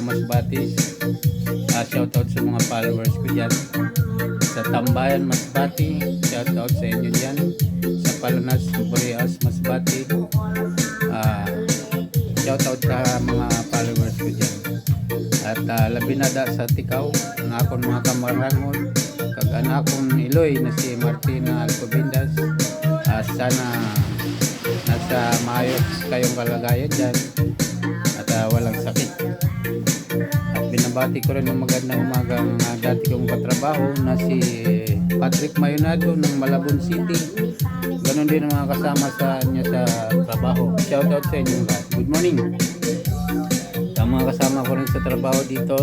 Masbate. Shoutout sa mga followers ko dyan. Sa Tambayan, Masbate. Shoutout sa inyo dyan. Sa Palonas, Boreas, Masbate. Shoutout sa mga followers ko dyan. At labinada sa Tikaw, ang akong mga kamarangon, kag anakong Iloy na si Martina Alcobendas. Sana nasa maayos kayong kalagayan dyan at walang sakit. At binabati ko rin ng magandang umagang dati kong katrabaho na si Patrick Mayonado ng Malabon City. Ganon din ang mga kasama sa niya sa trabaho. Shoutout sa inyo lahat. Good morning. Sa mga kasama ko rin sa trabaho dito,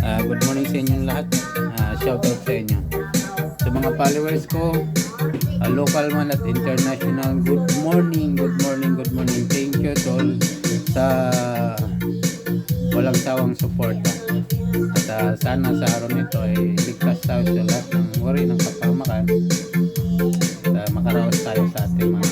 good morning sa inyong lahat. Shoutout sa inyo. Sa mga followers ko, local man at international, good morning, good morning, good morning. Thank you to all sa walang sawang suporta. At sana sa araw nito ay ligtas tayo sa lahat ng worry ng kapamakan at makaraos tayo sa ating mga